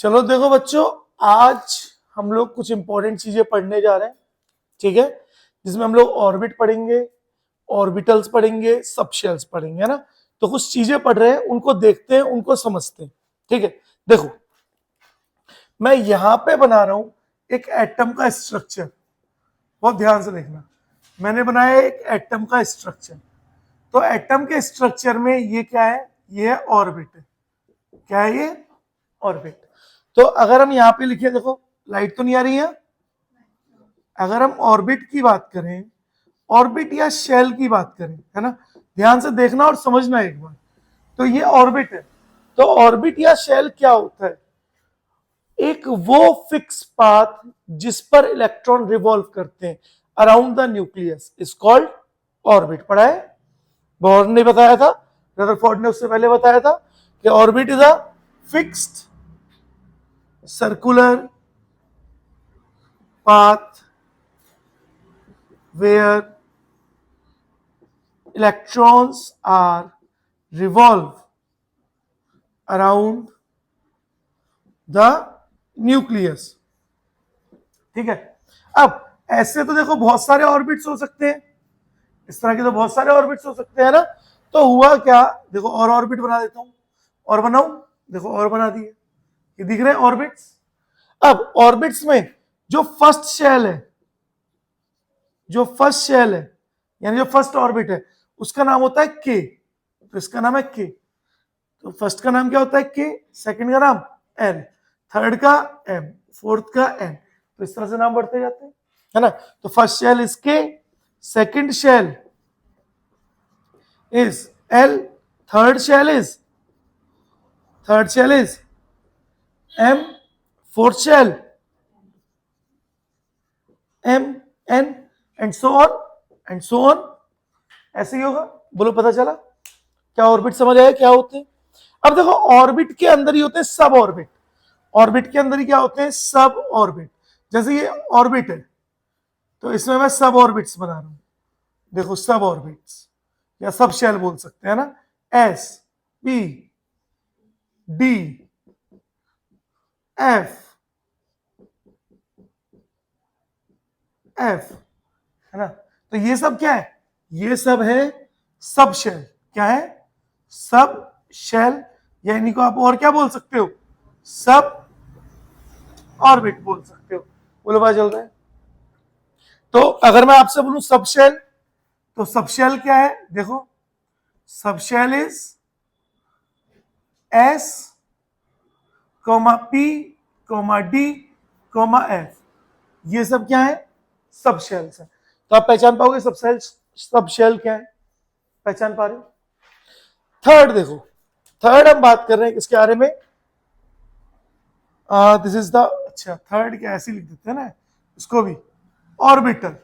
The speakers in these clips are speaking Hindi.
चलो देखो बच्चों, आज हम लोग कुछ इंपॉर्टेंट चीजें पढ़ने जा रहे हैं, ठीक है, जिसमें हम लोग ऑर्बिट पढ़ेंगे, ऑर्बिटल्स पढ़ेंगे, सबशेल्स पढ़ेंगे, है ना। तो कुछ चीजें पढ़ रहे हैं, उनको देखते हैं, उनको समझते हैं, ठीक है। देखो, मैं यहां पे बना रहा हूं एक एटम का स्ट्रक्चर, बहुत ध्यान से देखना। मैंने बनाया एक एटम का स्ट्रक्चर। तो एटम के स्ट्रक्चर में ये क्या है? ये है ऑर्बिट। क्या है ये? ऑर्बिट। तो अगर हम यहां पे लिखे, देखो लाइट तो नहीं आ रही है। अगर हम ऑर्बिट की बात करें, ऑर्बिट या शेल की बात करें, है ना, ध्यान से देखना और समझना एक बार। तो ये ऑर्बिट है। तो ऑर्बिट या शेल क्या होता है? एक वो फिक्स पाथ जिस पर इलेक्ट्रॉन रिवॉल्व करते हैं around the nucleus is called orbit. पढ़ा है? बोर ने बताया था, रदरफोर्ड ने उससे पहले बताया था कि orbit is a fixed circular path where electrons are revolve around the nucleus। ठीक है। अब ऐसे तो देखो बहुत सारे ऑर्बिट्स हो सकते हैं, इस तरह के तो बहुत सारे ऑर्बिट्स हो सकते हैं ना। तो हुआ क्या, देखो और ऑर्बिट बना देता हूं, और बनाऊं, देखो और बना दिए, ये दिख रहे हैं ऑर्बिट्स। अब ऑर्बिट्स में जो फर्स्ट शेल है, जो फर्स्ट शेल है यानी जो फर्स्ट ऑर्बिट है, उसका नाम होता है के। तो इसका नाम है के। तो फर्स्ट का नाम क्या होता है? के। सेकंड का नाम एन, थर्ड का एम, फोर्थ का एन। तो इस तरह से नाम बढ़ते जाते हैं, है ना। तो first shell is K, second shell is L, third shell is M, fourth shell M, N, and so on. ऐसे ही होगा। बोलो, पता चला क्या? ऑर्बिट समझ आया क्या होते हैं? अब देखो, ऑर्बिट के अंदर ही होते हैं सब ऑर्बिट। ऑर्बिट के अंदर ही क्या होते हैं? सब ऑर्बिट। जैसे ये ऑर्बिट है, तो इसमें मैं सब ऑर्बिट्स बना रहा हूं। देखो, सब ऑर्बिट्स या सब शेल बोल सकते हैं ना। S, p, d, F, F, है ना। तो ये सब क्या है? ये सब है सब शेल। क्या है? सब शेल। या इन्हीं को आप और क्या बोल सकते हो? सब ऑर्बिट बोल सकते हो। बोलो, पता चल रहा है? तो अगर मैं आपसे बोलूं सब शेल, तो सब शेल क्या है? देखो, sub shell is s, p, d, f. ये सब क्या है? सब शेल्स है। तो आप पहचान पाओगे सब शेल क्या है? पहचान पा रहे हो? थर्ड देखो, थर्ड हम बात कर रहे हैं किसके बारे में? दिस इज द, अच्छा थर्ड क्या ऐसे लिख देते हैं ना इसको भी, ऑर्बिटल।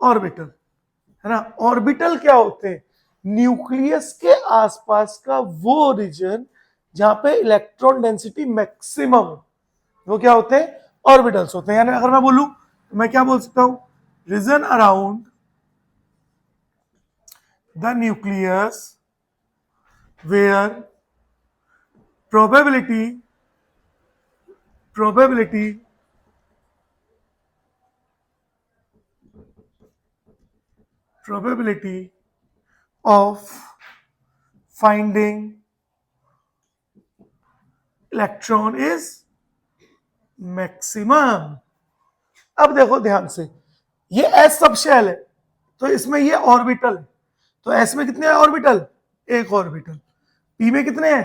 ऑर्बिटल, है ना। ऑर्बिटल क्या होते हैं? न्यूक्लियस के आसपास का वो रीजन जहां पे इलेक्ट्रॉन डेंसिटी मैक्सिमम हो, वो क्या होते हैं? ऑर्बिटल्स होते हैं। यानी अगर मैं बोलूं तो मैं क्या बोल सकता हूं? Region around the nucleus where probability of finding electron is maximum। अब देखो ध्यान से, ये एस सब शेल है, तो इसमें ये ऑर्बिटल है। तो एस में कितने ऑर्बिटल? एक ऑर्बिटल। पी में कितने हैं?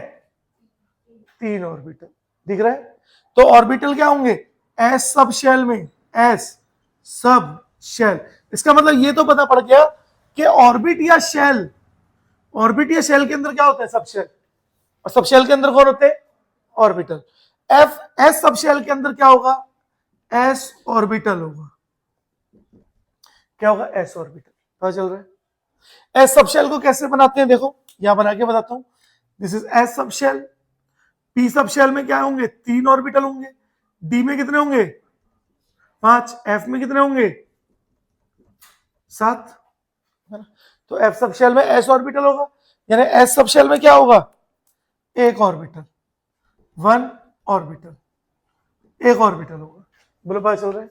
तीन ऑर्बिटल। दिख रहा है? तो ऑर्बिटल क्या होंगे? एस सब शेल में, एस सब शेल। इसका मतलब ये तो पता पड़ गया कि ऑर्बिट या शेल के अंदर क्या होता है? सब शेल। और सब शेल के अंदर कौन होते हैं? Orbital. F s sub shell के अंदर क्या होगा? एस ऑर्बिटल होगा। क्या होगा? S orbital. पता चल रहा है? एस सब शेल को कैसे बनाते हैं? देखो यहां बना के बताता हूं। This is s sub shell. P sub shell में क्या होंगे? तीन ऑर्बिटल होंगे। डी में कितने होंगे? 5। एफ में कितने होंगे? 7। तो एफ सब शेल में एस ऑर्बिटल होगा, यानी एस सब शेल में क्या होगा? एक ऑर्बिटल। वन ऑर्बिटल, एक ऑर्बिटल होगा। बोलो पता चल रहा है?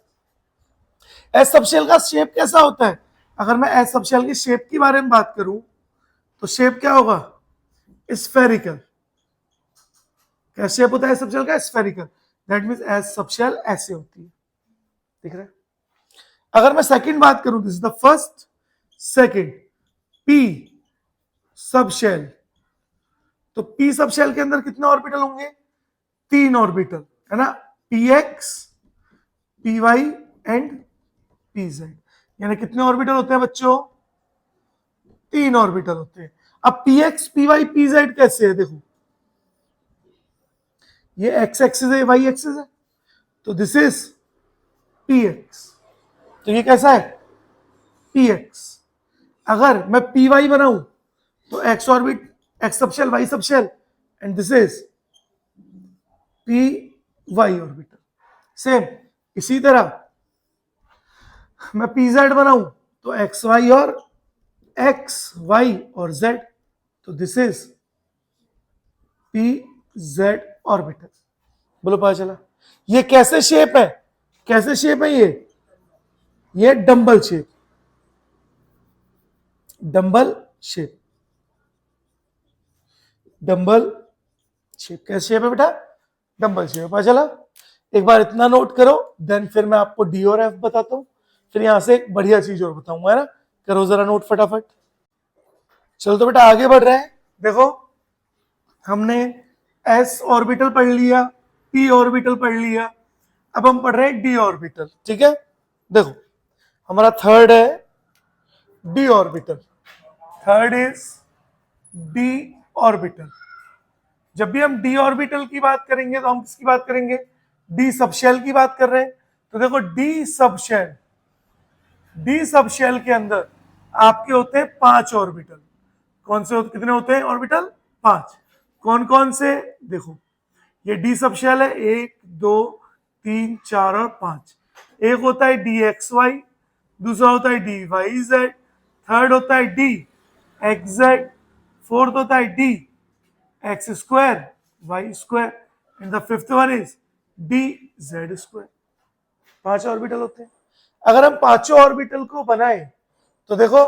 एस सबशेल का शेप कैसा होता है? अगर मैं एस सबशेल की शेप के बारे में बात करूं तो शेप क्या होगा? स्फेरिकल। क्या शेप होता है एस सबशेल का? Spherical. That means S subshell ऐसे होती है, दिख रहा है? अगर मैं सेकंड बात करूं, this is the first, second, p subshell. तो पी सबशेल के अंदर कितने ऑर्बिटल होंगे? 3 ऑर्बिटल, है ना? P x, p y and p z. यानी कितने ऑर्बिटल होते हैं बच्चों? 3 ऑर्बिटल होते हैं। अब p x, p y, p z कैसे है? देखो, ये एक्स एक्सिस है, वाई एक्सिस है, तो दिस इज पी एक्स। तो ये कैसा है? P x. अगर मैं पी वाई बनाऊं तो x orbit, x subshell, y subshell, and this is p y orbital. Same इसी तरह मैं पी जेड बनाऊं तो एक्स वाई और एक्स वाई और जेड, तो this is p z orbital. बोलो पता चला? ये कैसे शेप है? कैसे शेप है ये dumbbell shape, dumbbell shape, dumbbell shape. कैसे शेप है बेटा? Dumbbell shape. पता चला? एक बार इतना नोट करो, देन फिर मैं आपको डी और एफ बताता हूं, फिर यहां से एक बढ़िया चीज और बताऊंगा, है ना? करो जरा नोट फटाफट। चलो तो बेटा आगे बढ़ रहे हैं। देखो, हमने एस ऑर्बिटल पढ़ लिया, पी ऑर्बिटल पढ़ लिया, अब हम पढ़ रहे हैं डी ऑर्बिटल। ठीक है? देखो, हमारा थर्ड है D orbital. Third is D orbital. जब भी हम डी ऑर्बिटल की बात करेंगे तो हम किसकी बात करेंगे? डी सबशेल की बात कर रहे हैं। तो देखो, डी सबशेल, डी सबशेल के अंदर आपके होते हैं 5 ऑर्बिटल। कौन से होते? कितने होते हैं ऑर्बिटल? 5। कौन कौन से? देखो, ये डी सबशेल है, 1 2 3 4 और 5। एक होता है डी एक्स वाई, दूसरा होता है डी वाई जेड, थर्ड होता है डी एक्स जेड, फोर्थ होता है d x square Y square, and the fifth one is D Z square. 5 orbital होते हैं। अगर हम पांचों ऑर्बिटल को बनाए तो देखो,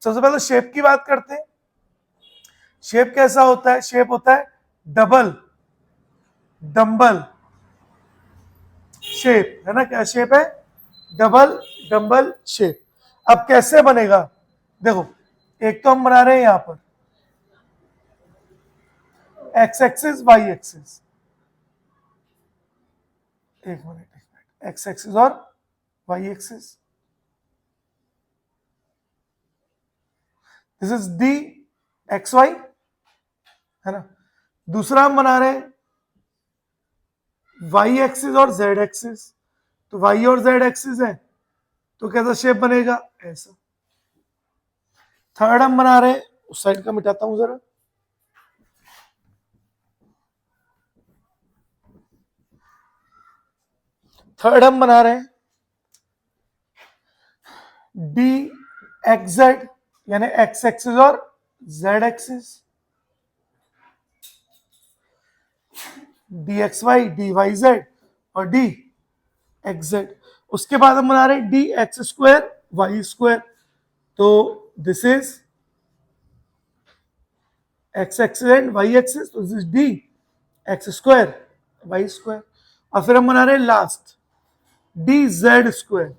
सबसे पहले शेप की बात करते हैं। शेप कैसा होता है? शेप होता है डबल डंबल शेप, है ना? क्या शेप है? Double dumbbell shape. अब कैसे बनेगा? देखो, एक तो हम बना रहे हैं यहां पर एक्स एक्सिस, वाई एक्सिस, एक मिनट, एक्स एक्सिस और y axis, this is D x y, है ना? दूसरा हम बना रहे हैं वाई एक्सिस और जेड एक्सिस, तो वाई और जेड एक्सिस है, तो कैसा शेप बनेगा? ऐसा। थर्ड हम बना रहे हैं, उस साइड का मिटाता हूं जरा, थर्ड हम बना रहे हैं डी एक्स जेड, यानी एक्स एक्सिस और Z axis, D x Y, D Y Z और डी एक्स जेड। उसके बाद हम बना रहे हैं D x square Y square, तो this is X axis and Y axis, तो this is D x square Y square. और फिर हम बना रहे हैं लास्ट डी जेड स्क्वायर,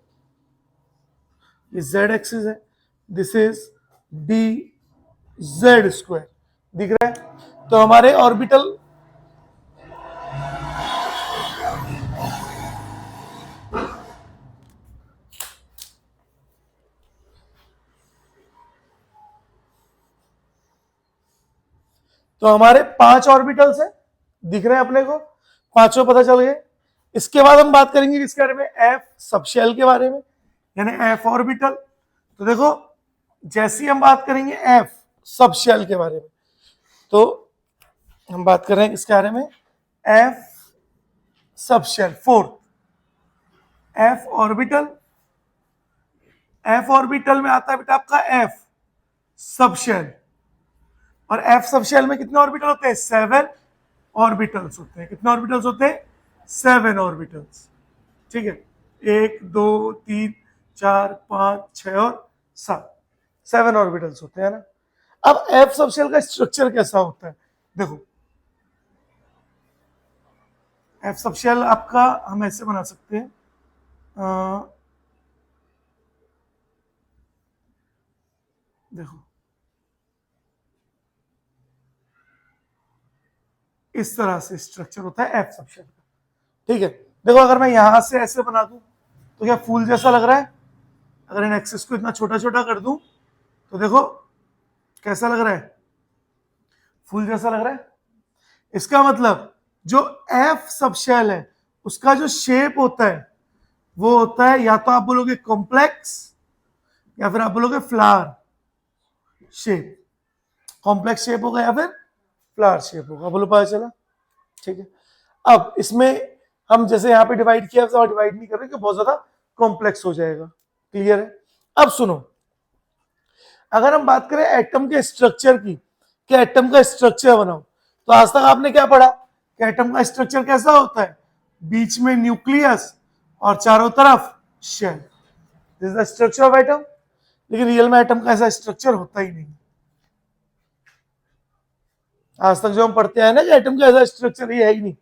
ये जेड एक्सिस है, this is D Z square. दिख रहा है? तो हमारे ऑर्बिटल तो हमारे 5 ऑर्बिटल्स है, दिख रहे हैं अपने को? पांचों पता चल गए। इसके बाद हम बात करेंगे किसके बारे में? एफ सबशेल के बारे में, यानी एफ ऑर्बिटल। तो देखो, जैसी हम बात करेंगे एफ सबशेल के बारे में, तो हम बात कर रहे हैं किसके बारे में? F subshell, fourth F orbital. F orbital में आता है बेटा आपका एफ सबशेल, और एफ सबशेल में कितने ऑर्बिटल होते हैं? 7 ऑर्बिटल्स होते हैं। कितने ऑर्बिटल्स होते हैं? 7 ऑर्बिटल्स। ठीक है, 1 2 3 4 5 6 और 7, 7 ऑर्बिटल्स होते हैं ना। अब एफ सबशेल का स्ट्रक्चर कैसा होता है? देखो, एफ सबशेल आपका हम ऐसे बना सकते हैं, देखो इस तरह से स्ट्रक्चर होता है एफ सबशेल का। ठीक है, देखो अगर मैं यहां से ऐसे बना दूं तो क्या फूल जैसा लग रहा है? अगर इन एक्सिस को इतना छोटा छोटा कर दूं तो देखो कैसा लग रहा है? फूल जैसा लग रहा है। इसका मतलब जो एफ सबशेल है उसका जो शेप होता है वो होता है, या तो आप बोलोगे कॉम्प्लेक्स या फिर आप बोलोगे फ्लावर शेप। कॉम्प्लेक्स शेप होगा या फिर फ्लावर शेप होगा, बोलो पता चला? ठीक है, अब इसमें हम जैसे यहाँ पे डिवाइड किया तो डिवाइड नहीं कर रहे कि बहुत ज्यादा कॉम्प्लेक्स हो जाएगा। क्लियर है? अब सुनो, अगर हम बात करें एटम के स्ट्रक्चर की, कि एटम का स्ट्रक्चर बनाओ, तो आज तक आपने क्या पढ़ा कि एटम का स्ट्रक्चर कैसा होता है? बीच में न्यूक्लियस और चारों तरफ shell. This is the structure of atom. लेकिन रियल में एटम का ऐसा स्ट्रक्चर होता ही नहीं। आज तक जो हम पढ़ते हैं ना कि एटम का ऐसा स्ट्रक्चर ये है ही नहीं,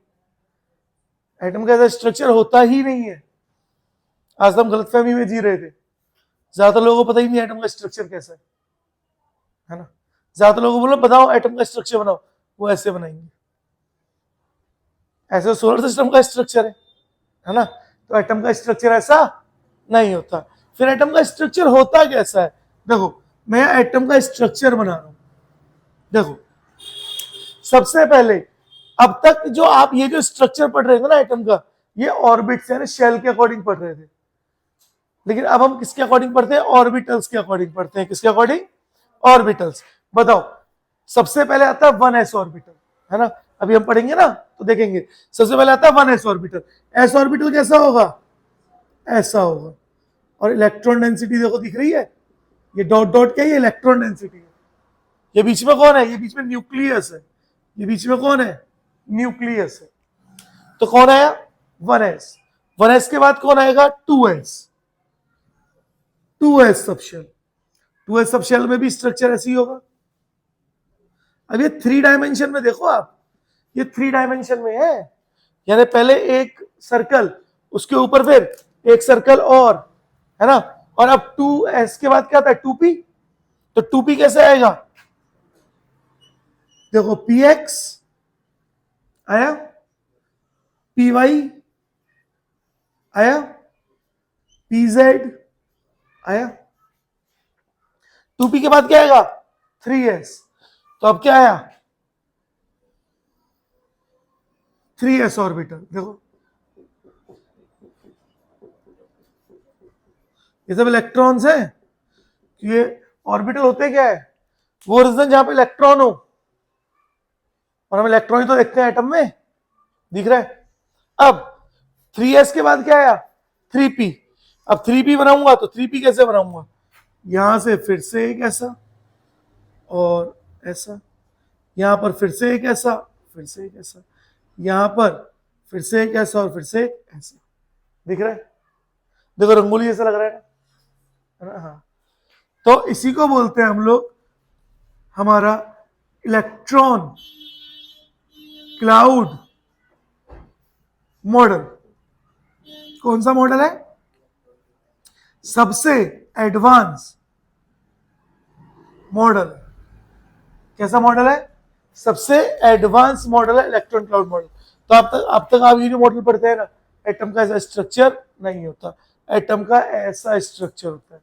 एटम का ऐसा स्ट्रक्चर होता ही नहीं है। आज तक हम गलतफहमी में जी रहे थे। ज्यादातर लोगों को पता ही नहीं एटम का स्ट्रक्चर कैसा है ना। ज्यादातर लोगों को बोलो बताओ एटम का स्ट्रक्चर बनाओ, वो ऐसे बनाएंगे, ऐसे सोलर सिस्टम का स्ट्रक्चर है ना। तो एटम का स्ट्रक्चर ऐसा नहीं होता। फिर एटम का स्ट्रक्चर होता कैसा है? देखो मैं एटम का स्ट्रक्चर बना रहा हूं। देखो सबसे पहले, अब तक जो आप ये जो स्ट्रक्चर पढ़ रहे थे ना एटम का, ये ऑर्बिट्स यानी शेल के अकॉर्डिंग पढ़ रहे थे। लेकिन अब हम किसके अकॉर्डिंग पढ़ते हैं? ऑर्बिटल्स के अकॉर्डिंग पढ़ते हैं। किसके अकॉर्डिंग? ऑर्बिटल्स। बताओ, सबसे पहले आता है 1s ऑर्बिटल, है ना। अभी हम पढ़ेंगे ना तो देखेंगे। सबसे पहले आता है 1s ऑर्बिटल। एस ऑर्बिटल कैसा होगा? ऐसा होगा। और इलेक्ट्रॉन डेंसिटी देखो दिख रही है, ये डॉट डॉट क्या है? ये इलेक्ट्रॉन डेंसिटी है। ये बीच में कौन है? ये बीच में न्यूक्लियस है। ये बीच में कौन है? न्यूक्लियस है। तो कौन आया? 1s। 1s के बाद कौन आएगा? 2s। 2s subshell. 2s subshell में भी स्ट्रक्चर ऐसे ही होगा। अब ये 3 डायमेंशन में देखो आप, ये 3 डायमेंशन में है। यानी पहले एक सर्कल, उसके ऊपर फिर एक सर्कल और, है ना। और अब 2s के बाद क्या आता है? 2p। तो 2p कैसे आएगा? देखो px आया, py आया, pz आया। 2p के बाद क्या आएगा? 3s। तो अब क्या आया? 3s orbital. देखो ये सब इलेक्ट्रॉन्स हैं। ये ऑर्बिटल होते क्या है? वो रीजन जहां पे इलेक्ट्रॉन हो, और हम इलेक्ट्रॉन ही तो देखते हैं एटम में, दिख रहा है। अब 3s के बाद क्या आया? 3p। अब 3p बनाऊंगा तो 3p कैसे बनाऊंगा? यहां से फिर से एक ऐसा और ऐसा, यहां पर फिर से एक ऐसा, फिर से एक ऐसा, यहां पर फिर से एक ऐसा और फिर से एक ऐसा। दिख रहा है? देखो रंगोली जैसा लग रहा है ना। हाँ, तो इसी को बोलते हैं हम लोग हमारा इलेक्ट्रॉन क्लाउड मॉडल। कौन सा मॉडल है? सबसे एडवांस मॉडल। कैसा मॉडल है? सबसे एडवांस मॉडल है इलेक्ट्रॉन क्लाउड मॉडल। तो अब तक आप ये जो मॉडल पढ़ते हैं ना, एटम का ऐसा स्ट्रक्चर नहीं होता, एटम का ऐसा स्ट्रक्चर होता है।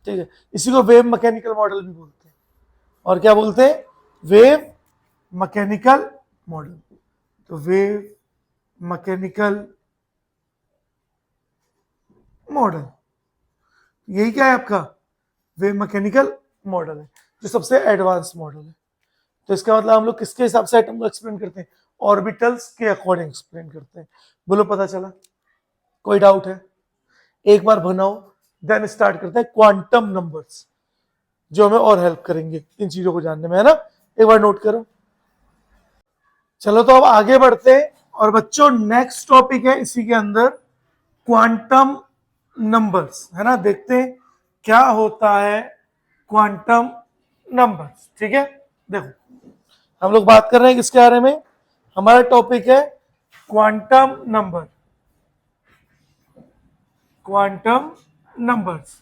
ठीक है, इसी को वेव मैकेनिकल मॉडल भी बोलते हैं। और क्या बोलते हैं? Wave mechanical model. तो वेव मैकेनिकल मॉडल, यही क्या है आपका? वेव मैकेनिकल मॉडल है, जो सबसे एडवांस मॉडल है। तो इसका मतलब हम लोग किसके हिसाब से एटम को एक्सप्लेन करते हैं? ऑर्बिटल्स के अकॉर्डिंग एक्सप्लेन करते हैं। बोलो पता चला? कोई डाउट है? एक बार बनाओ, देन स्टार्ट करते हैं क्वांटम नंबर्स, जो हमें और हेल्प करेंगे इन चीजों को जानने में, है ना। एक बार नोट करो। चलो तो अब आगे बढ़ते हैं और बच्चों नेक्स्ट टॉपिक है इसी के अंदर क्वांटम नंबर्स, है ना। देखते हैं क्या होता है क्वांटम नंबर्स, ठीक है। देखो हम लोग बात कर रहे हैं किसके बारे में, हमारा टॉपिक है क्वांटम नंबर, क्वांटम नंबर्स।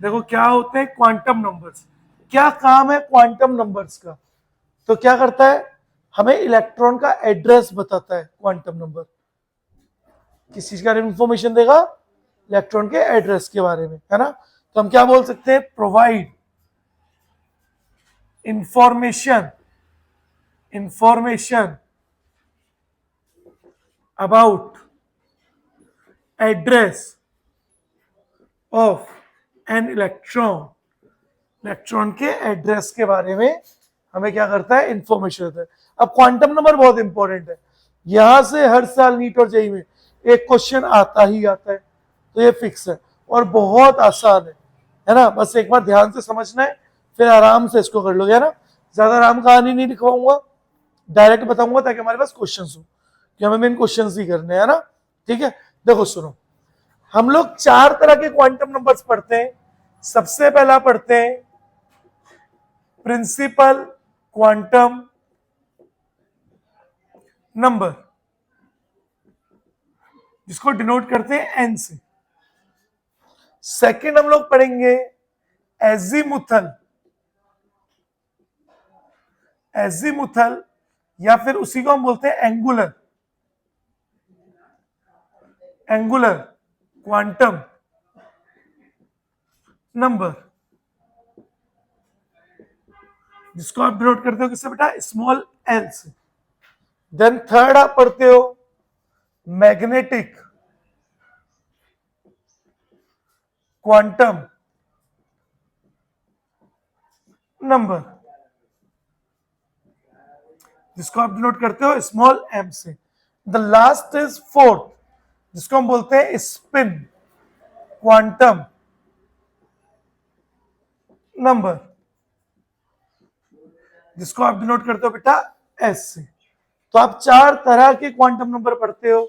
देखो क्या होते हैं क्वांटम नंबर्स, क्या काम है क्वांटम नंबर्स का। तो क्या करता है, हमें इलेक्ट्रॉन का एड्रेस बताता है क्वांटम नंबर। किस चीज के बारे में इंफॉर्मेशन देगा, इलेक्ट्रॉन के एड्रेस के बारे में, है ना। तो हम क्या बोल सकते हैं, provide information, information about address of an electron, electron के एड्रेस के बारे में हमें क्या करता है, इंफॉर्मेशन देता है। अब क्वांटम नंबर बहुत इंपॉर्टेंट है, यहां से हर साल नीट और जेईई में एक क्वेश्चन आता ही आता है, तो ये फिक्स है और बहुत आसान है ना। बस एक बार ध्यान से समझना है, फिर आराम से इसको कर लोगे, है ना। ज्यादा राम कहानी नहीं लिखवाऊंगा, डायरेक्ट बताऊंगा ताकि हमारे पास क्वेश्चन हो, कि हमें मेन क्वेश्चन ही करने हैं ना, ठीक है। देखो सुनो, हम लोग 4 तरह के क्वांटम नंबर्स पढ़ते हैं। सबसे पहला पढ़ते हैं प्रिंसिपल क्वांटम नंबर, जिसको डिनोट करते हैं एन से। सेकंड हम लोग पढ़ेंगे एजीमुथल, एजीमुथल या फिर उसी को हम बोलते हैं एंगुलर, एंगुलर क्वांटम नंबर, जिसको आप डिनोट करते हो किससे बेटा, स्मॉल एल से। देन थर्ड आप पढ़ते हो मैग्नेटिक क्वांटम नंबर, जिसको आप डिनोट करते हो स्मॉल एम से। द लास्ट इज फोर्थ, जिसको हम बोलते हैं स्पिन क्वांटम नंबर, जिसको आप डिनोट करते हो बेटा एस से। तो आप 4 तरह के क्वांटम नंबर पढ़ते हो,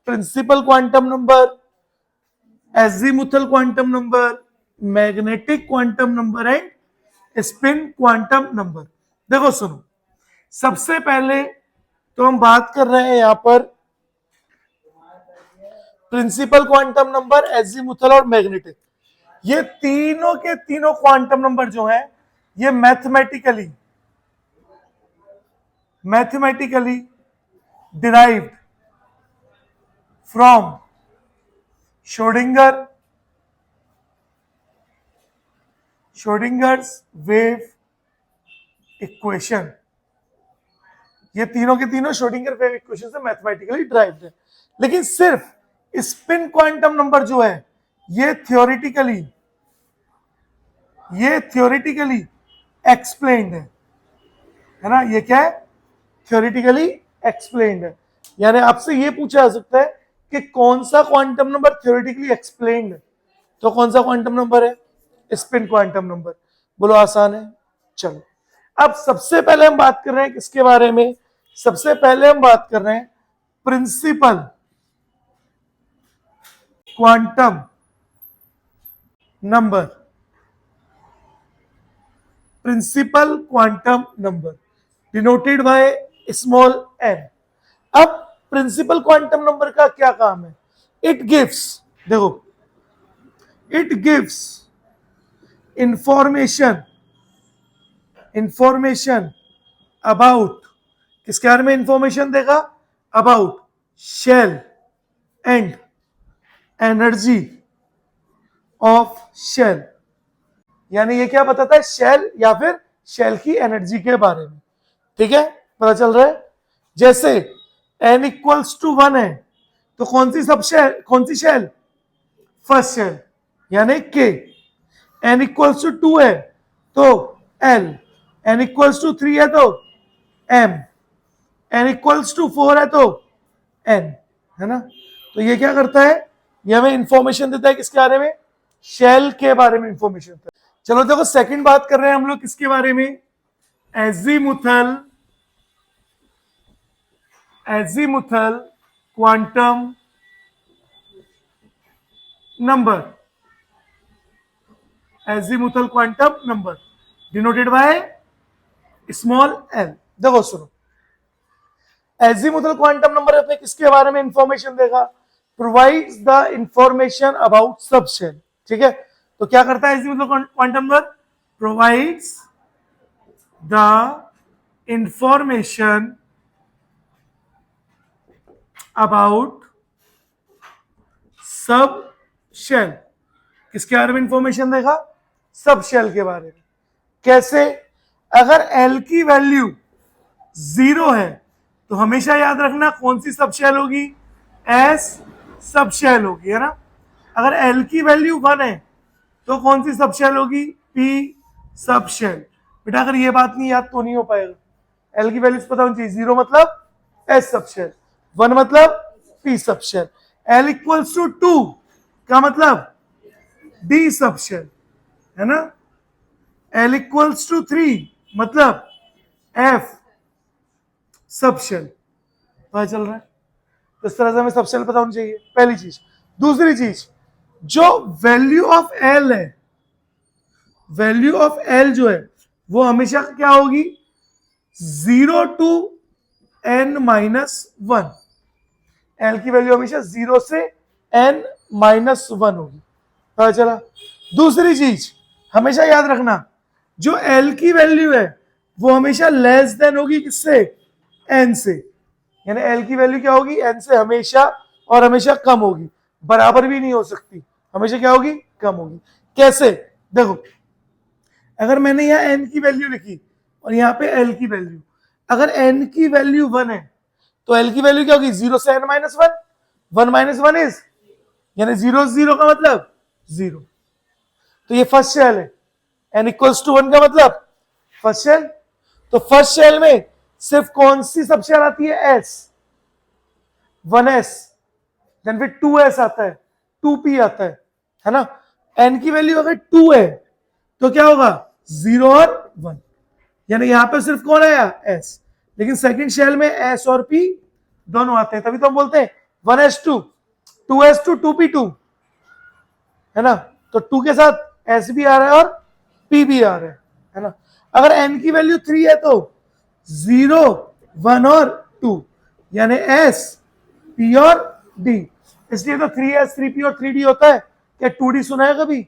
principal quantum number, azimuthal quantum number, magnetic quantum number and spin quantum number. देखो सुनो, सबसे पहले तो हम बात कर रहे हैं यहां पर प्रिंसिपल क्वांटम नंबर, एजीमुथल और मैग्नेटिक। ये तीनों के तीनों क्वांटम नंबर जो हैं, ये mathematically derived from Schrödinger's wave equation. ये तीनों के तीनों श्रोडिंगर वेव इक्वेशन से मैथमेटिकली ड्राइव्ड है। लेकिन सिर्फ स्पिन क्वांटम नंबर जो है, ये थ्योरेटिकली एक्सप्लेन्ड है ना। ये क्या है, थ्योरेटिकली एक्सप्लेन्ड है। यानी आपसे ये पूछा जा सकता है कि कौन सा क्वांटम नंबर थ्योरेटिकली एक्सप्लेन्ड है, तो कौन सा क्वांटम नंबर है, स्पिन क्वांटम नंबर। बोलो आसान है। चलो अब सबसे पहले हम बात कर रहे हैं किसके बारे में, सबसे पहले हम बात कर रहे हैं principal quantum number, principal quantum number denoted by small n. अब प्रिंसिपल क्वांटम नंबर का क्या काम है, इट गिव्स, देखो इट गिव्स इंफॉर्मेशन अबाउट, किसके बारे में इंफॉर्मेशन देगा, about shell and energy of shell. यानी ये क्या बताता है, शेल या फिर शेल की एनर्जी के बारे में, ठीक है, पता चल रहा है। जैसे n इक्वल्स टू 1 है तो कौन सी सब शेल, कौन सी शेल, फर्स्ट शेल यानी k। n इक्वल्स टू 2 है तो l, n इक्वल्स टू 3 है तो m, n इक्वल्स टू 4 है तो n, है ना। तो ये क्या करता है, ये हमें इंफॉर्मेशन देता है किसके बारे में, शेल के बारे में इंफॉर्मेशन देता है। चलो देखो सेकंड बात कर रहे हैं हम लोग किसके बारे में, azimuthal azimuthal quantum number, azimuthal quantum number denoted by small L. देखो सुनो, एजीमुथल क्वांटम नंबर पे किसके बारे में इंफॉर्मेशन देगा? Provides the information about subshell. ठीक है, तो क्या करता है azimuthal quantum number? Provides the information about sub shell. किसके बारे में इंफॉर्मेशन देगा? सब शेल के बारे में। कैसे? अगर एल की वैल्यू 0 है तो हमेशा याद रखना कौन सी सब शेल होगी? एस सब शेल होगी, है ना। अगर एल की वैल्यू 1 है तो कौन सी सब शेल होगी? P sub shell. बेटा अगर ये बात नहीं याद तो नहीं हो पाएगा। एल की वैल्यूज पता होनी चाहिए। 0 मतलब एस सब शेल, 1 मतलब P sub shell. L equals to 2 का मतलब डी सब शेल, है ना। एल इक्वल्स टू 3 मतलब एफ सब शेल। पता चल रहा है? तो इस तरह से हमें सब शेल पता होनी चाहिए, पहली चीज। दूसरी चीज, जो वैल्यू ऑफ एल है, वैल्यू ऑफ एल जो है वो हमेशा क्या होगी? 0 टू n माइनस 1। एल की वैल्यू हमेशा 0 से n माइनस 1 होगी। पता चला? दूसरी चीज हमेशा याद रखना, जो एल की वैल्यू है वो हमेशा लेस देन होगी किससे? n से। यानी एल की वैल्यू क्या होगी? n से हमेशा, और हमेशा कम होगी। बराबर भी नहीं हो सकती, हमेशा क्या होगी? कम होगी। कैसे? देखो, अगर मैंने यहाँ n की वैल्यू लिखी और यहाँ पे l की वैल्यू, अगर n की वैल्यू 1 है तो l की वैल्यू क्या होगी? 0 से n माइनस 1। 1 माइनस 1 इज, यानी 0 0 का मतलब 0। तो ये फर्स्ट शेल है। n इक्वल्स टू 1 का मतलब फर्स्ट शेल। तो फर्स्ट शेल में सिर्फ कौन सी सब शेल आती है? s, 1s, देन फिर 2s आता है, 2p आता है ना। n की वैल्यू अगर 2 है तो क्या होगा? 0 और 1। यानी यहां पे सिर्फ कौन आया? s। लेकिन सेकंड शेल में s और p दोनों आते हैं, तभी तो हम बोलते हैं 1s2, 2s2, 2p2, है ना। तो 2 के साथ s भी आ रहा है और p भी आ रहा है ना। अगर n की वैल्यू 3 है तो 0, 1 और 2, यानी s, p और d। इसलिए तो 3s, 3p और 3d होता है। क्या 2d सुना है कभी?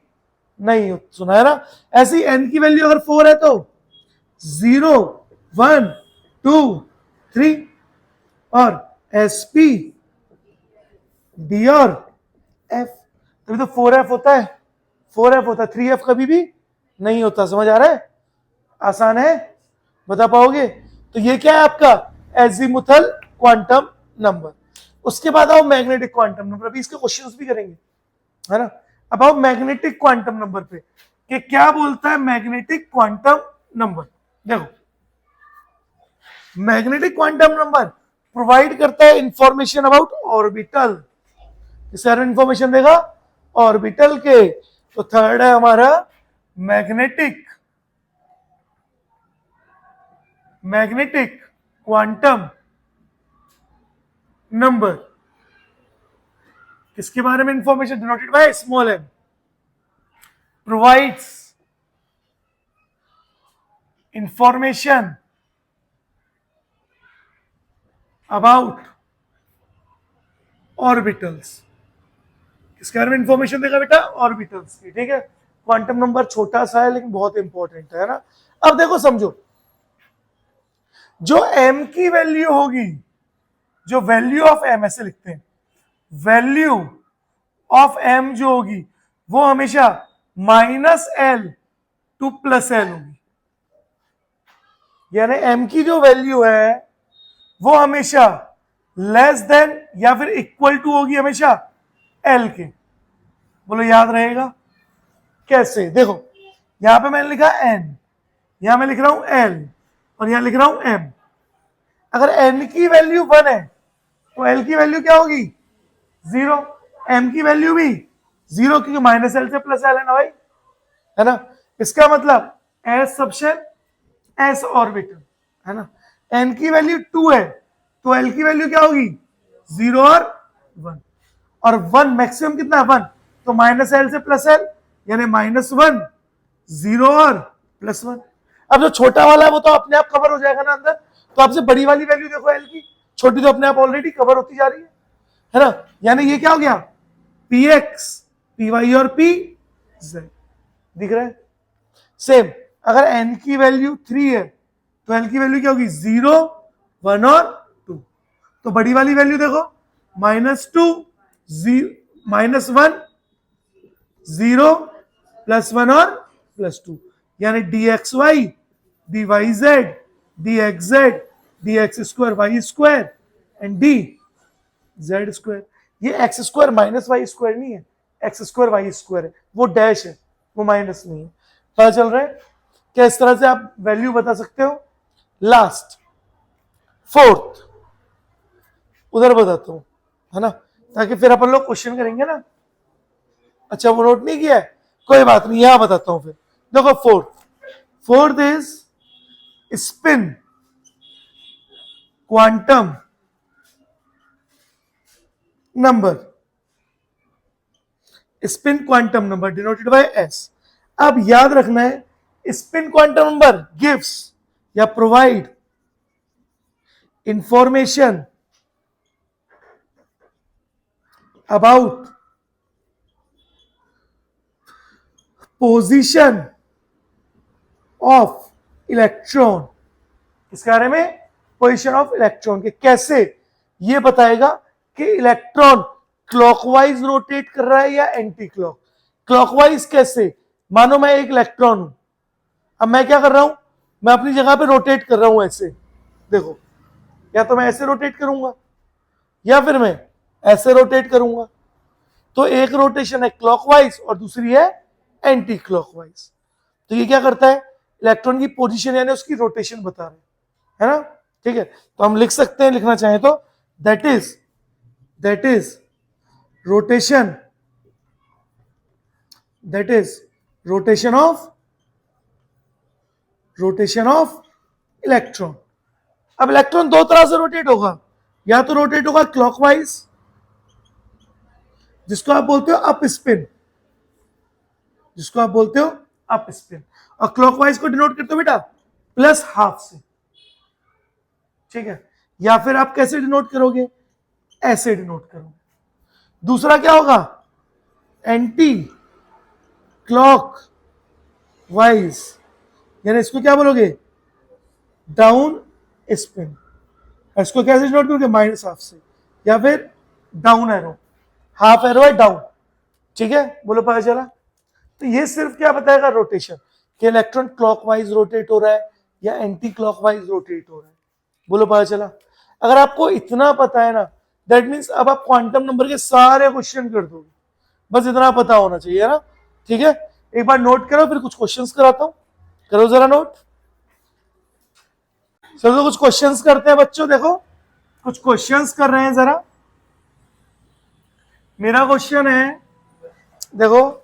नहीं सुना है ना। ऐसी n की वैल्यू अगर 4 है तो 0, 1, 2, 3 और sp, d और f। तभी तो 4f होता है, 4f होता है, 3f कभी भी नहीं होता। समझ आ रहा है? आसान है, बता पाओगे? तो ये क्या है आपका? Azimuthal quantum number. उसके बाद आओ मैग्नेटिक क्वांटम नंबर। अभी इसके क्वेश्चंस भी करेंगे, है ना। अब आओ मैग्नेटिक क्वांटम नंबर पे कि क्या बोलता है मैग्नेटिक क्वांटम नंबर। देखो, मैग्नेटिक क्वांटम नंबर प्रोवाइड करता है इंफॉर्मेशन अबाउट ऑर्बिटल। किस बारे में इंफॉर्मेशन देगा? ऑर्बिटल के। तो थर्ड है हमारा मैग्नेटिक क्वांटम नंबर। किसके बारे में information? Denoted by small m। Provides information about orbitals. किसके बारे में इंफॉर्मेशन देगा बेटा? ऑर्बिटल्स की। ठीक है, क्वांटम नंबर छोटा सा है लेकिन बहुत इंपॉर्टेंट है ना। अब देखो समझो, जो m की वैल्यू होगी, जो वैल्यू ऑफ m, ऐसे लिखते हैं, वैल्यू ऑफ m जो होगी वो हमेशा -l टू +l होगी। यानी m की जो वैल्यू है वो हमेशा लेस देन या फिर इक्वल टू होगी हमेशा l के। बोलो याद रहेगा कैसे? देखो, यहां पे मैंने लिखा n, यहां मैं लिख रहा हूं l और यहां लिख रहा हूं m। अगर n की वैल्यू 1 है तो l की वैल्यू क्या होगी? 0। m की वैल्यू भी 0, क्योंकि -l से +l है ना भाई, है ना। इसका मतलब s सबशेल, s ऑर्बिटल, है ना। n की वैल्यू 2 है तो एल की वैल्यू क्या होगी 0 और 1, और 1 मैक्सिमम कितना है 1, तो माइनस एल से प्लस एल यानी -1 0 और +1। अब जो छोटा वाला है वो तो अपने आप कवर हो जाएगा ना अंदर, तो आपसे बड़ी वाली वैल्यू देखो एल की, छोटी तो अपने आप ऑलरेडी कवर होती जा रही है ना, यानी ये क्या हो गया पी एक्स पी वाई और पी जेड, दिख रहा है। सेम अगर एन की वैल्यू 3 है तो एल की वैल्यू क्या होगी 0 1 और 2, तो बड़ी वाली वैल्यू देखो -2 -1 0 +1 और +2, यानी dxy dyz dxz dx2 y² and dz²। ये x² -y² नहीं है, x² y² है, वो डैश है, वो माइनस नहीं है। पता चल रहा है क्या इस तरह से आप वैल्यू बता सकते हो। लास्ट फोर्थ उधर बताता हूं, है ना, ताकि फिर अपन लोग क्वेश्चन करेंगे ना। अच्छा वो नोट नहीं किया है, कोई बात नहीं, यहां बताता हूं फिर। देखो fourth is spin quantum number, spin quantum number denoted by S. अब याद रखना है स्पिन क्वांटम नंबर गिव्स या provide information about position of electron, किसके बारे में पोजीशन ऑफ इलेक्ट्रॉन के, कैसे ये बताएगा कि इलेक्ट्रॉन क्लॉकवाइज रोटेट कर रहा है या एंटी क्लॉक। क्लॉकवाइज कैसे, मानो मैं एक इलेक्ट्रॉन हूं, अब मैं क्या कर रहा हूं, मैं अपनी जगह पे रोटेट कर रहा हूं ऐसे, देखो या तो मैं ऐसे रोटेट करूंगा या फिर मैं ऐसे रोटेट करूंगा, तो एक रोटेशन है क्लॉकवाइज और दूसरी है एंटी क्लॉकवाइज। तो ये क्या करता है इलेक्ट्रॉन की पोजीशन यानी उसकी रोटेशन बता रहे है ना, ठीक है। तो हम लिख सकते हैं, लिखना चाहें तो that is rotation of electron. अब इलेक्ट्रॉन दो तरह से रोटेट होगा, या तो रोटेट होगा क्लॉकवाइज जिसको आप बोलते हो अप स्पिन, और क्लॉकवाइज को डिनोट करते हो बेटा +½ से, ठीक है। या फिर आप कैसे डिनोट करोगे, ऐसे डिनोट करोगे। दूसरा क्या होगा एंटी क्लॉक वाइज, यानी इसको क्या बोलोगे डाउन स्पिन, इसको कैसे डिनोट करोगे -½ से, या फिर डाउन एरो, हाफ एरो है डाउन, ठीक है। बोलो पता चला। तो ये सिर्फ क्या बताएगा रोटेशन, कि इलेक्ट्रॉन क्लॉकवाइज रोटेट हो रहा है या एंटी क्लॉकवाइज रोटेट हो रहा है। बोलो पता चला। अगर आपको इतना पता है ना, दैट मीन्स अब आप क्वांटम नंबर के सारे क्वेश्चन कर दोगे, बस इतना पता होना चाहिए ना, ठीक है। एक बार नोट करो, फिर कुछ क्वेश्चंस कराता हूं, करो जरा नोट। चलो कुछ क्वेश्चंस करते हैं बच्चों, देखो कुछ क्वेश्चंस कर रहे हैं जरा। मेरा क्वेश्चन है, देखो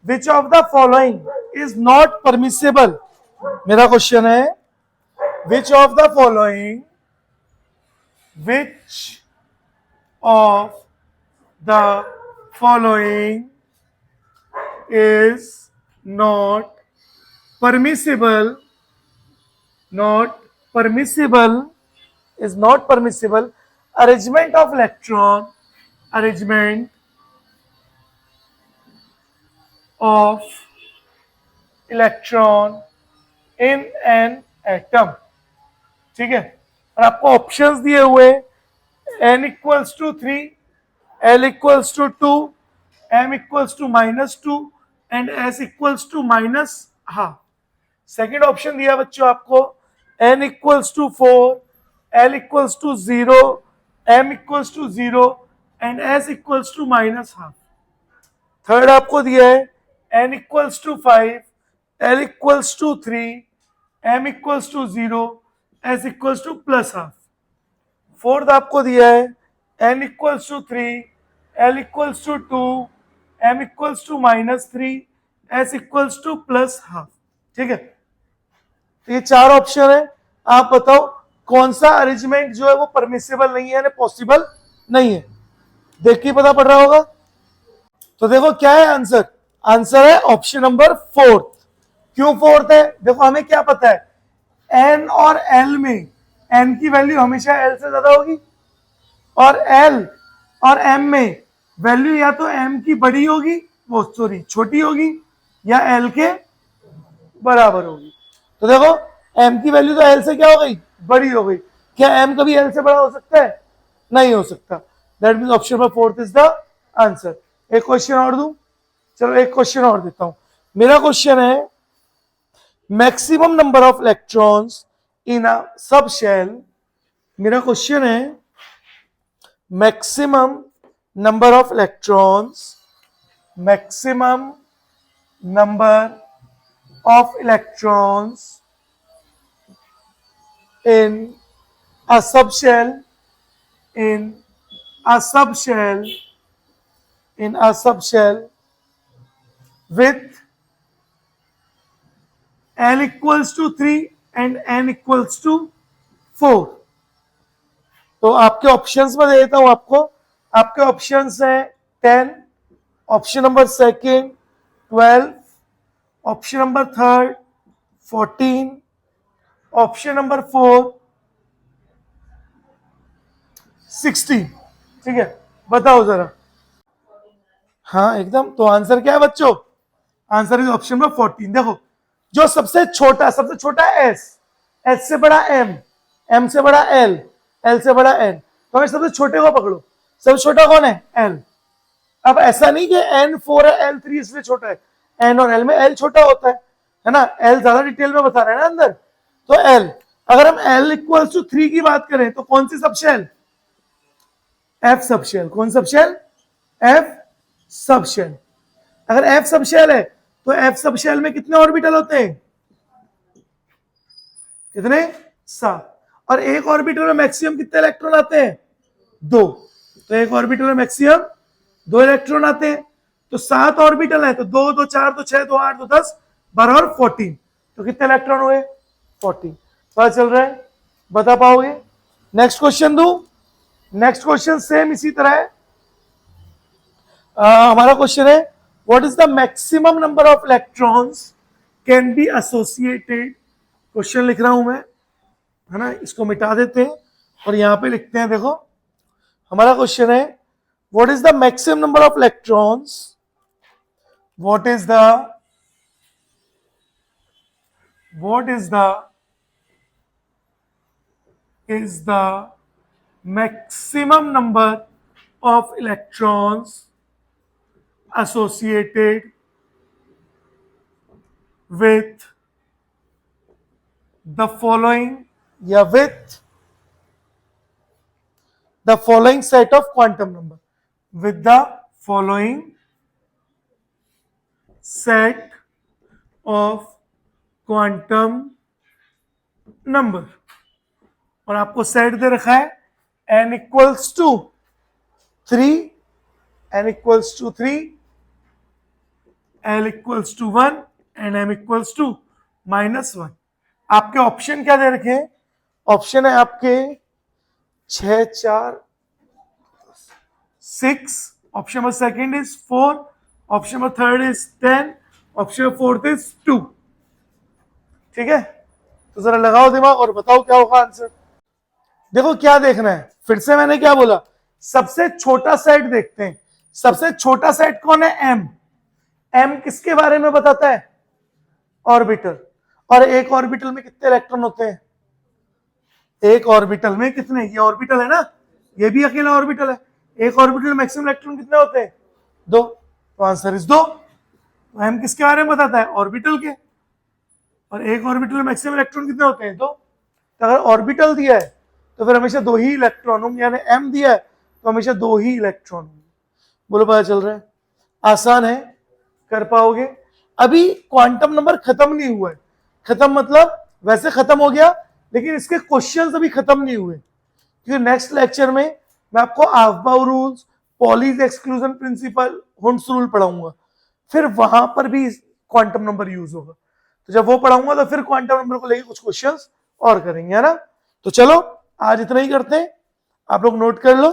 which of the following is not permissible. मेरा क्वेश्चन है which of the following is not permissible arrangement of electron in an atom, ठीक है। और आपको ऑप्शंस दिए हुए n = 3, l = 2, m = -2 and s = -½ second option दिया बच्चों आपको n = 4, l = 0, m = 0 and s = -½ third आपको दिया है n = 5, l = 3, m = 0, s = +½ fourth आपको दिया है n = 3, l = 2, m = -3, s = +½ ठीक है। तो ये चार ऑप्शन है, आप बताओ कौन सा अरेंजमेंट जो है वो परमिसेबल नहीं है, पॉसिबल नहीं है। देख के पता पड़ रहा होगा। तो देखो क्या है आंसर, आंसर है ऑप्शन नंबर फोर्थ। क्यों फोर्थ है, देखो हमें क्या पता है, एन और एल में एन की वैल्यू हमेशा एल से ज्यादा होगी, और एल और एम में वैल्यू या तो एम की बड़ी होगी, वो सॉरी छोटी होगी, या एल के बराबर होगी। तो देखो एम की वैल्यू तो एल से क्या हो गई, बड़ी हो गई। क्या एम कभी एल से बड़ा हो सकता है, नहीं हो सकता। That mean option number fourth is the answer. एक क्वेश्चन और दूं, चलो एक क्वेश्चन और देता हूं। मेरा क्वेश्चन है maximum number of electrons in a sub shell. मेरा क्वेश्चन है maximum number of electrons, maximum number of electrons in a subshell, in a subshell, in a subshell with L equals to 3 and N equals to 4। तो आपके ऑप्शंस में दे देता हूं आपको। आपके ऑप्शंस हैं 10, option number second 12, option number third 14, option number 4 16। ठीक है, बताओ जरा। हाँ एकदम, तो आंसर क्या है बच्चों, आंसर इज ऑप्शन नंबर 14। देखो जो सबसे छोटा एस, एस से बड़ा एम, एम से बड़ा एल, एल से बड़ा एन, तो हमें सबसे छोटे को पकड़ो। सबसे छोटा कौन है, एल। अब ऐसा नहीं कि N4 है L3 इसलिए छोटा है, N और L में L छोटा होता है ना, L ज्यादा डिटेल में बता रहे हैं ना अंदर। तो L, अगर हम L इक्वल्स टू 3 की बात करें तो कौन सी सबशेल, F सबशेल। कौन सबशेल, F सबशेल। अगर F सबशेल है तो F सबशेल में कितने ऑर्बिटल होते हैं, कितने, 7। और एक ऑर्बिटल में मैक्सिमम कितने इलेक्ट्रॉन आते हैं, 2। तो एक ऑर्बिटल में मैक्सिमम 2 इलेक्ट्रॉन आते हैं। तो 7 ऑर्बिटल है, तो 2 2 4 2 6 2 8 2 10 12 और 14, तो कितने इलेक्ट्रॉन हुए, 14। पता चल रहा है, बता पाओगे। नेक्स्ट क्वेश्चन दूं, नेक्स्ट क्वेश्चन सेम इसी तरह है। हमारा क्वेश्चन है what is the maximum number of electrons can be associated. Question लिख रहा हूं मैं, है ना, इसको मिटा देते हैं और यहां पे लिखते हैं। देखो हमारा क्वेश्चन है what is the maximum number of electrons, what is the maximum number of electrons associated with the following, या with the following set of quantum number, with the following set of quantum number। और आपको सेट दे रखा है n equals to 3, n equals to 3, l equals to 1 and m equals to -1। आपके ऑप्शन क्या दे रखे हैं, ऑप्शन है आपके 6 4 6, option number second is 4, option number third is 10, option number fourth is 2। ठीक है, तो जरा लगाओ दिमाग और बताओ क्या होगा आंसर। देखो क्या देखना है, फिर से मैंने क्या बोला, सबसे छोटा सेट देखते हैं। सबसे छोटा सेट कौन है, एम। एम किसके बारे में बताता है, ऑर्बिटल। और एक ऑर्बिटल में कितने इलेक्ट्रॉन होते हैं, एक ऑर्बिटल में कितने, ये ऑर्बिटल है ना, ये भी अकेला ऑर्बिटल है। एक ऑर्बिटल में मैक्सिमम इलेक्ट्रॉन कितने होते हैं, 2। तो आंसर इज 2। तो एम किसके बारे में बताता है, ऑर्बिटल के। और एक ऑर्बिटल में मैक्सिमम इलेक्ट्रॉन कितने होते हैं, 2। तो अगर ऑर्बिटल दिया है तो फिर हमेशा 2 ही इलेक्ट्रॉन होंगे, यानी एम दिया है तो हमेशा 2 ही इलेक्ट्रॉन होंगे। बोलो पता चल रहा है, आसान है, कर पाओगे। अभी क्वांटम नंबर खत्म नहीं हुआ है, खत्म मतलब वैसे खत्म हो गया, लेकिन इसके क्वेश्चंस अभी खत्म नहीं हुए, क्योंकि नेक्स्ट लेक्चर में मैं आपको Aufbau rules, Pauli's exclusion principle, Hund's rule पढ़ाऊंगा, फिर वहां पर भी क्वांटम नंबर यूज होगा। तो जब वो पढ़ाऊंगा तो फिर क्वांटम नंबर को लेके कुछ क्वेश्चंस और करेंगे, है ना। तो चलो आज इतना ही करते हैं, आप लोग नोट कर लो।